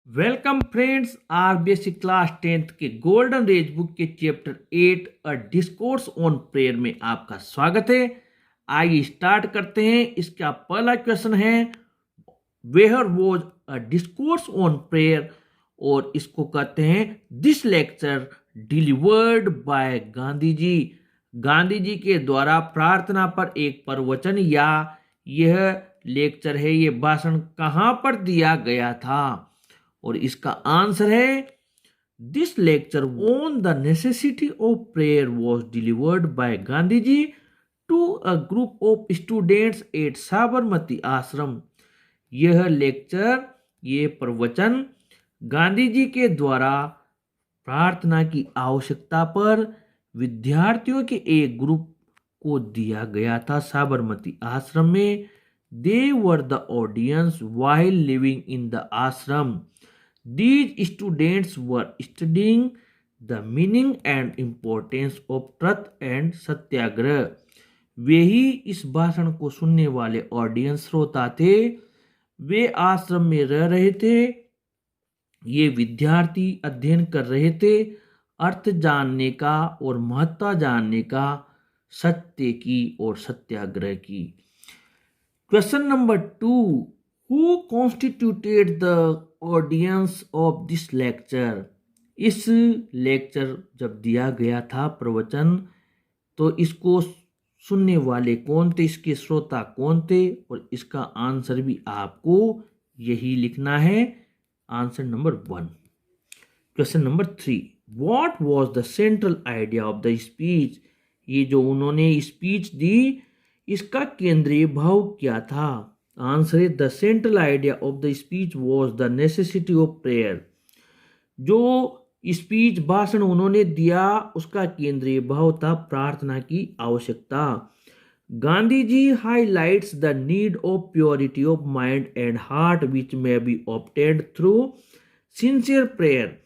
Welcome friends, RBSC class 10th के golden raise book के chapter 8 a discourse on prayer में आपका स्वागत है। आइए स्टार्ट करते हैं। इसका पहला क्वेश्चन है where was a discourse on prayer, और इसको कहते हैं this lecture delivered by Gandhi ji. Gandhi ji के द्वारा प्रार्थना पर एक प्रवचन या यह लेक्चर है, ये भाषण कहां पर दिया गया था? और इसका आंसर है this lecture on the necessity of prayer was delivered by Gandhi ji to a group of students at Sabarmati Ashram. यह लेक्चर, ये प्रवचन गांधी जी के द्वारा प्रार्थना की आवश्यकता पर विद्यार्थियों के एक ग्रुप को दिया गया था साबरमती आश्रम में। They were the audience while living in the ashram. These students were studying the meaning and importance of truth and सत्याग्रह। वे ही इस भाषण को सुनने वाले ऑडियंस श्रोता थे। वे आश्रम में रह रहे थे। ये विद्यार्थी अध्ययन कर रहे थे अर्थ जानने का और महत्ता जानने का, सत्य की और सत्याग्रह की। Question number 2, who constituted the audience of this lecture. इस लेक्चर जब दिया गया था प्रवचन, तो इसको सुनने वाले कौन थे, इसके श्रोता कौन थे? और इसका आंसर भी आपको यही लिखना है, answer number 1। Question number 3, what was the central idea of the speech. ये जो उन्होंने स्पीच दी, इसका केंद्रीय भाव क्या था? आंसर है the central idea of the speech was the necessity of prayer. जो स्पीच भाषण उन्होंने दिया, उसका केंद्रीय भाव था प्रार्थना की आवश्यकता। Gandhi ji highlights the need of purity of mind and heart which may be obtained through sincere prayer.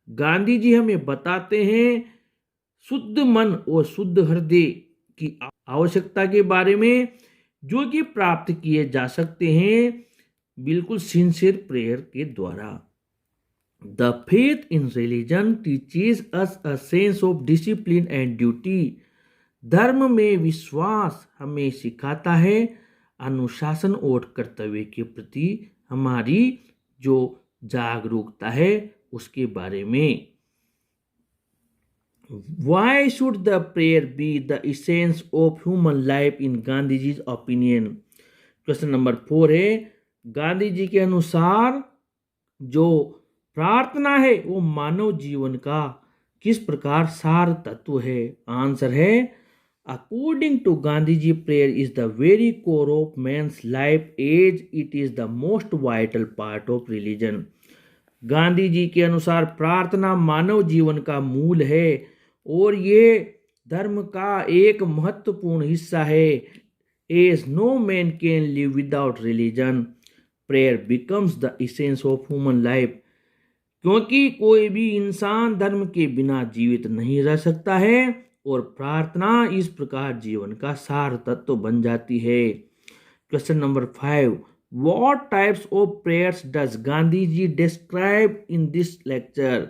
Gandhi ji हमें बताते हैं शुद्ध मन और शुद्ध हृदय की आवश्यकता के बारे में, जो कि प्राप्त किए जा सकते हैं बिल्कुल सिंसियर प्रेयर के द्वारा। The faith in religion teaches us a sense of discipline and duty. धर्म में विश्वास हमें सिखाता है अनुशासन और कर्तव्य के प्रति हमारी जो जागरूकता है उसके बारे में। Why should the prayer be the essence of human life in गांधीजी's opinion? Question number 4 है, गांधी जी के अनुसार जो प्रार्थना है वो मानव जीवन का किस प्रकार सार तत्व है? आंसर है according to Gandhi ji prayer is the very core of man's life as it is the most vital part of religion. Gandhi ji के अनुसार प्रार्थना मानव जीवन का मूल है और ये धर्म का एक महत्वपूर्ण हिस्सा है। As no man can live without religion, prayer becomes the essence of human life. क्योंकि कोई भी इंसान धर्म के बिना जीवित नहीं रह सकता है और प्रार्थना इस प्रकार जीवन का सार तत्व बन जाती है। Question number 5, what types of prayers does Gandhi ji describe in this lecture.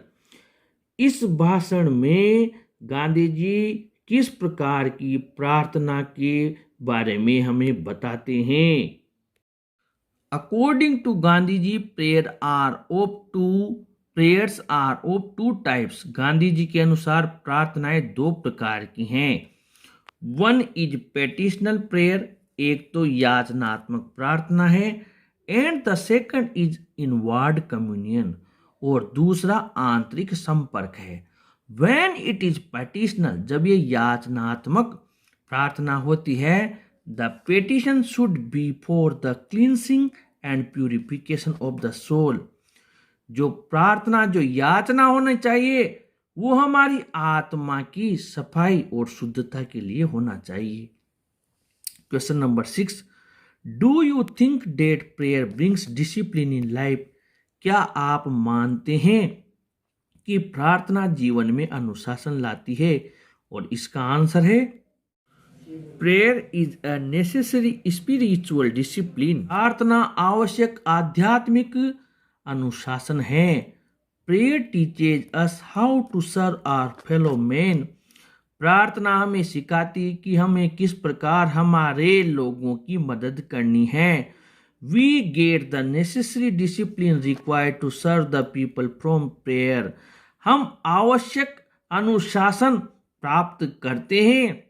इस भाषण में गांधी जी किस प्रकार की प्रार्थना के बारे में हमें बताते हैं? According to Gandhi ji prayers are of two types. Gandhi ji के अनुसार प्रार्थनाएं दो प्रकार की हैं। 1 इज पेटिशनल प्रेयर, एक तो याचनात्मक प्रार्थना है, and the second is inward communion, और दूसरा आंतरिक संपर्क है। When it is petitional, जब ये याचनात्मक प्रार्थना होती है, the petition should be for the cleansing and purification of the soul। जो प्रार्थना, जो याचना होनी चाहिए वो हमारी आत्मा की सफाई और शुद्धता के लिए होना चाहिए। Question number 6, do you think that prayer brings discipline in life. क्या आप मानते हैं कि प्रार्थना जीवन में अनुशासन लाती है? और इसका आंसर है prayer is a necessary spiritual discipline. प्रार्थना आवश्यक आध्यात्मिक अनुशासन है। Prayer teaches us how to serve our fellow man. प्रार्थना हमें सिखाती कि हमें किस प्रकार हमारे लोगों की मदद करनी है। We get the necessary discipline required to serve the people from prayer. हम आवश्यक अनुशासन प्राप्त करते हैं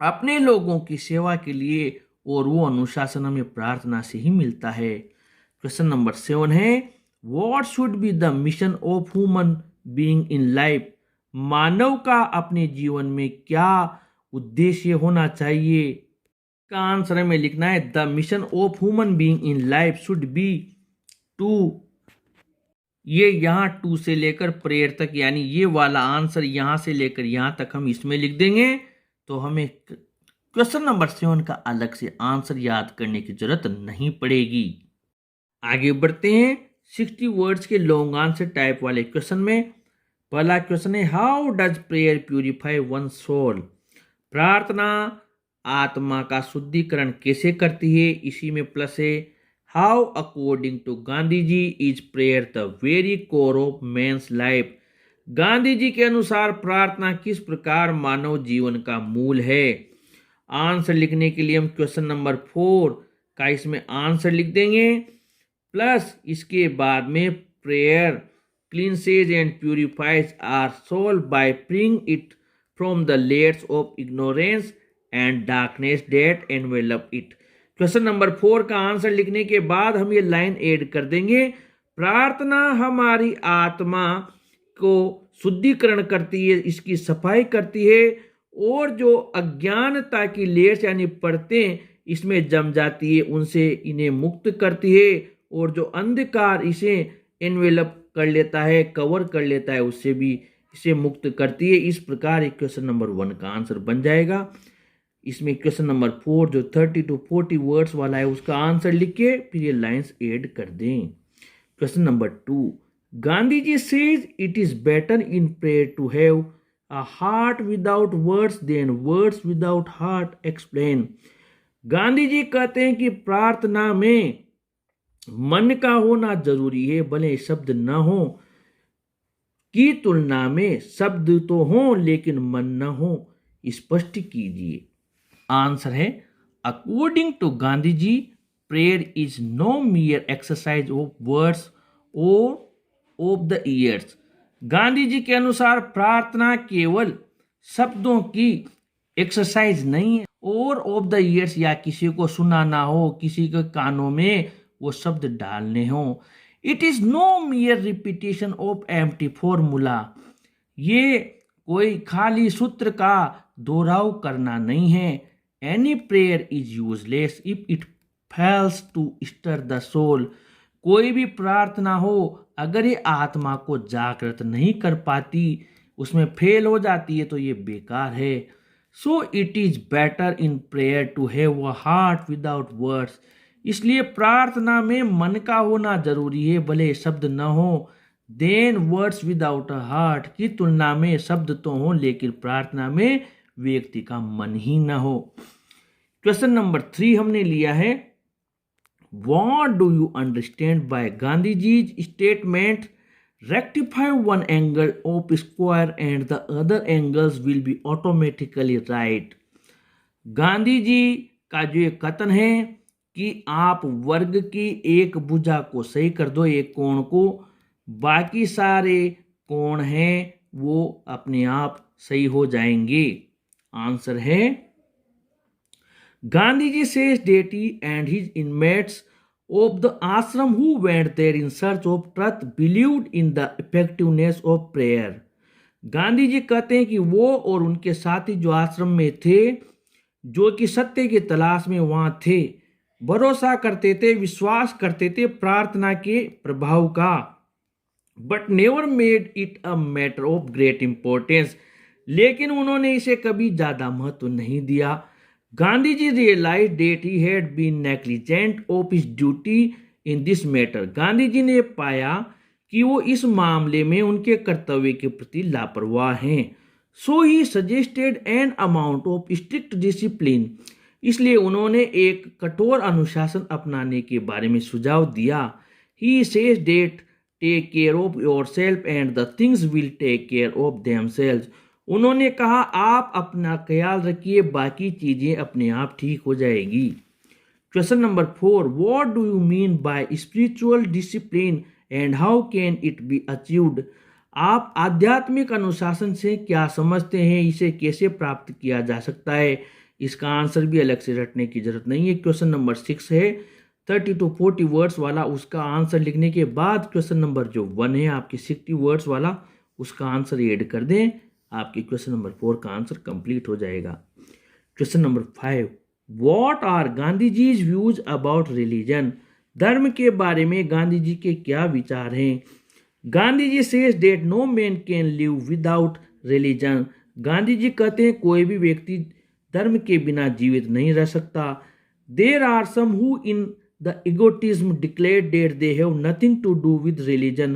अपने लोगों की सेवा के लिए, और वो अनुशासन हमें प्रार्थना से ही मिलता है। क्वेश्चन नंबर 7 है, what should be the mission of human being in life. मानव का अपने जीवन में क्या उद्देश्य होना चाहिए। का आंसर हमें लिखना है, the mission of human being in life should be to. ये यहाँ टू से लेकर प्रेयर तक, यानी ये वाला आंसर यहाँ से लेकर यहाँ तक हम इसमें लिख देंगे, तो हमें क्वेश्चन नंबर 7 का अलग से आंसर याद करने की जरूरत नहीं पड़ेगी। आगे बढ़ते हैं 60 वर्ड्स के लॉन्ग आंसर टाइप वाले क्वेश्चन में। पहला क्वेश्चन है, how does prayer purify one soul. प्रार्थना आत्मा का शुद्धिकरण कैसे करती है, इसी में प्लस है। How according to Gandhi ji is prayer the very core of man's life. Gandhi ji के अनुसार प्रार्थना किस प्रकार मानव जीवन का मूल है। आंसर लिखने के लिए हम क्वेश्चन नंबर 4 का इसमें आंसर लिख देंगे, प्लस इसके बाद में prayer cleanses and purifies our soul by freeing it from the layers of ignorance and darkness that envelop it। Question number 4 का आंसर लिखने के बाद हम ये लाइन ऐड कर देंगे, प्रार्थना हमारी आत्मा को शुद्धिकरण करती है, इसकी सफाई करती है, और जो अज्ञानता की लेयर्स यानी परतें इसमें जम जाती है उनसे इन्हें मुक्त करती है, और जो अंधकार इसे एनवेलप कर लेता है, कवर कर लेता है, उससे भी इसे मुक्त करती है। इस प्रकार क्वेश्चन नंबर 1 का आंसर बन जाएगा। इसमें क्वेश्चन नंबर 4 जो 30 to 40 वर्ड्स वाला है उसका आंसर लिख के फिर ये लाइंस ऐड कर दें। Question number 2, Gandhi ji says it is better in prayer to have a heart without words than words without heart explain. Gandhi ji कहते हैं कि प्रार्थना में मन का होना जरूरी है, भले शब्द न हो, की तुलना में शब्द तो हो लेकिन मन न हो, स्पष्ट कीजिए। आंसर है, according to Gandhi ji prayer is no mere exercise of words or of the ears. Gandhi ji के अनुसार प्रार्थना केवल शब्दों की एक्सरसाइज नहीं है और ऑफ द ईयर्स, या किसी को सुनाना हो, किसी के कानों में वो शब्द डालने हो। It is no mere repetition of empty formula. ये कोई खाली सूत्र का दोहराव करना नहीं है। Any prayer is useless if it fails to stir the soul. कोई भी प्रार्थना हो अगर ये आत्मा को जागृत नहीं कर पाती, उसमें फेल हो जाती है, तो ये बेकार है। So it is better in prayer to have a heart without words. इसलिए प्रार्थना में मन का होना जरूरी है, भले शब्द न हो, then words without a heart, की तुलना में शब्द तो हो लेकिन प्रार्थना में व्यक्ति का मन ही न हो। क्वेश्चन नंबर 3 हमने लिया है, what do you understand by Gandhi ji's statement rectify one angle of square and the other angles will be automatically right. Gandhi ji का जो ये कथन है कि आप वर्ग की एक भुजा को सही कर दो, एक कोण को, बाकी सारे कोण हैं वो अपने आप सही हो जाएंगे। आंसर है, Gandhi ji says that he and his inmates of the ashram who went there in search of truth believed in the effectiveness of prayer। Gandhi ji कहते हैं कि वो और उनके साथी जो आश्रम में थे, जो कि सत्य की तलाश में वहां थे, भरोसा करते थे, विश्वास करते थे प्रार्थना के प्रभाव का, but never made it a matter of great importance. लेकिन उन्होंने इसे कभी ज्यादा महत्व नहीं दिया। Gandhi ji realise that he had been negligent of his duty in this matter. Gandhi ji ने पाया कि वो इस मामले में उनके कर्तव्य के प्रति लापरवाह हैं। So he suggested an amount of strict discipline. इसलिए उन्होंने एक कठोर अनुशासन अपनाने के बारे में सुझाव दिया। He says that take care of yourself and the things will take care of themselves. उन्होंने कहा आप अपना ख्याल रखिए, बाकी चीजें अपने आप ठीक हो जाएगी। Question number 4, what do you mean by spiritual discipline and how can it be achieved? आप आध्यात्मिक अनुशासन से क्या समझते हैं, इसे कैसे प्राप्त किया जा सकता है? इसका आंसर भी अलग से रटने की जरूरत नहीं है। क्वेश्चन नंबर 6 है 30 to 40 वर्ड्स वाला, उसका आंसर लिखने के बाद क्वेश्चन नंबर जो 1 है आपके 60 वर्ड्स वाला, उसका आंसर ऐड कर दें, आपके क्वेश्चन नंबर 4 का आंसर कंप्लीट हो जाएगा। Question number 5, what are Gandhi ji's views about religion? धर्म के बारे में गांधी जी के क्या विचार हैं? Gandhi ji says that no man can live without religion. Gandhi ji कहते हैं कोई भी व्यक्ति धर्म के बिना जीवित नहीं रह सकता। There are some who in the egotism declare that they have nothing to do with religion.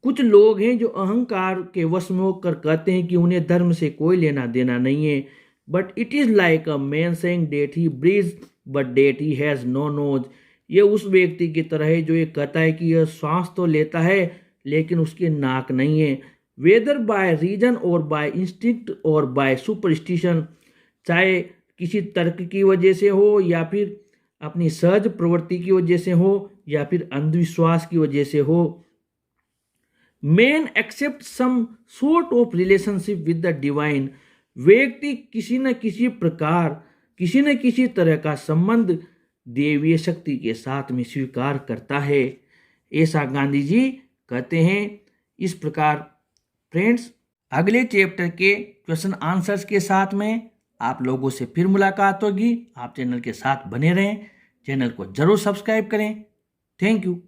कुछ लोग हैं जो अहंकार के वश में होकर कहते हैं कि उन्हें धर्म से कोई लेना देना नहीं है। But it is like a man saying that he breathes but that he has no nose. ये उस व्यक्ति की तरह है जो ये कहता है कि यह सांस तो लेता है लेकिन उसकी नाक नहीं है। वेदर बाय रीजन और बाय इंस्टिंक्ट और बाय सुपरस्टिशन, चाहे किसी तर्क की वजह से हो या फिर अपनी सहज प्रवृत्ति की वजह से हो या फिर अंधविश्वास की वजह से हो, man accept some sort of relationship with the divine. व्यक्ति किसी न किसी प्रकार किसी न किसी तरह का संबंध देवीय शक्ति के साथ में स्वीकार करता है, ऐसा गांधी जी कहते हैं। इस प्रकार फ्रेंड्स, अगले चैप्टर के क्वेश्चन आंसर्स के साथ में आप लोगों से फिर मुलाकात होगी। आप चैनल के साथ बने रहें, चैनल को जरूर सब्सक्राइब करें। Thank you.